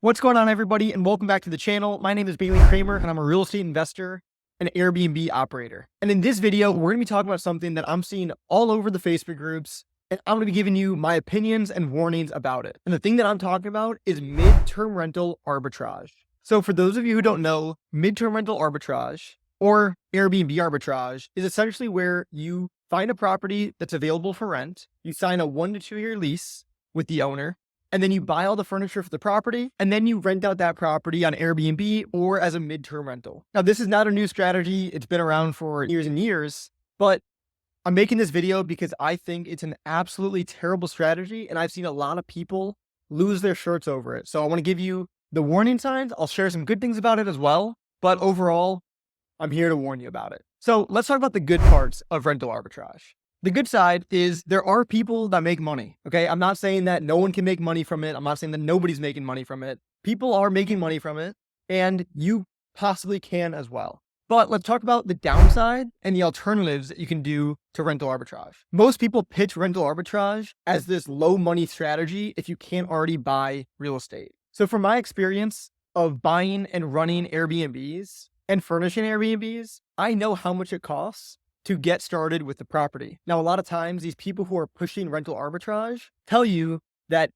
What's going on, everybody, and welcome back to the channel. My name is Bailey Kramer, and I'm a real estate investor and Airbnb operator. And in this video, we're going to be talking about something that I'm seeing all over the Facebook groups, and I'm going to be giving you my opinions and warnings about it. And the thing that I'm talking about is midterm rental arbitrage. So for those of you who don't know, midterm rental arbitrage or Airbnb arbitrage is essentially where you find a property that's available for rent, you sign a 1 to 2 year lease with the owner, and then you buy all the furniture for the property, and then you rent out that property on Airbnb or as a midterm rental. Now, this is not a new strategy. It's been around for years and years, but I'm making this video because I think it's an absolutely terrible strategy, and I've seen a lot of people lose their shirts over it. So I want to give you the warning signs. I'll share some good things about it as well, but overall, I'm here to warn you about it. So let's talk about the good parts of rental arbitrage. The good side is there are people that make money, okay? I'm not saying that no one can make money from it. I'm not saying that nobody's making money from it. People are making money from it, and you possibly can as well. But let's talk about the downside and the alternatives that you can do to rental arbitrage. Most people pitch rental arbitrage as this low money strategy if you can't already buy real estate. So from my experience of buying and running Airbnbs and furnishing Airbnbs, I know how much it costs to get started with the property. Now, a lot of times these people who are pushing rental arbitrage tell you that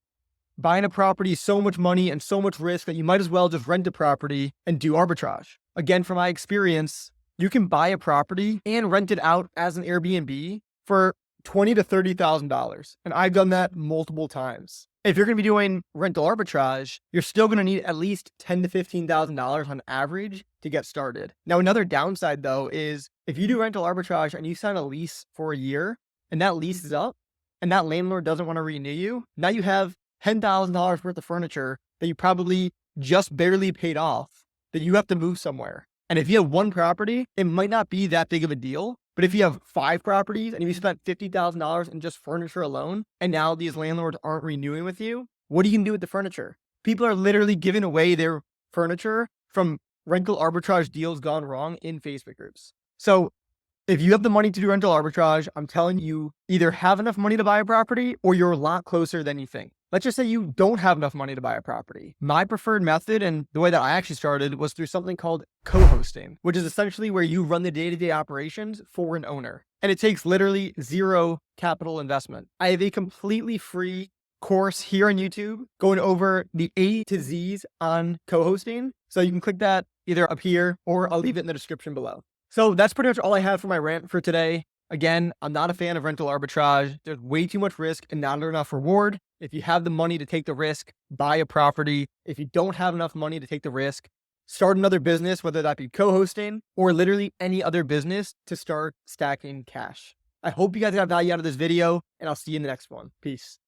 buying a property is so much money and so much risk that you might as well just rent a property and do arbitrage. Again, from my experience, you can buy a property and rent it out as an Airbnb for $20,000 to $30,000. And I've done that multiple times. If you're going to be doing rental arbitrage, you're still going to need at least $10,000 to $15,000 on average to get started. Now, another downside though is if you do rental arbitrage and you sign a lease for a year and that lease is up and that landlord doesn't want to renew you, now you have $10,000 worth of furniture that you probably just barely paid off that you have to move somewhere. And if you have one property, it might not be that big of a deal. But if you have 5 properties and you spent $50,000 in just furniture alone, and now these landlords aren't renewing with you, what are you going to do with the furniture? People are literally giving away their furniture from rental arbitrage deals gone wrong in Facebook groups. So if you have the money to do rental arbitrage, I'm telling you, either have enough money to buy a property or you're a lot closer than you think. Let's just say you don't have enough money to buy a property. My preferred method, and the way that I actually started, was through something called co-hosting, which is essentially where you run the day-to-day operations for an owner. And it takes literally zero capital investment. I have a completely free course here on YouTube going over the A to Z's on co-hosting. So you can click that either up here or I'll leave it in the description below. So that's pretty much all I have for my rant for today. Again, I'm not a fan of rental arbitrage. There's way too much risk and not enough reward. If you have the money to take the risk, buy a property. If you don't have enough money to take the risk, start another business, whether that be co-hosting or literally any other business to start stacking cash. I hope you guys got value out of this video, and I'll see you in the next one. Peace.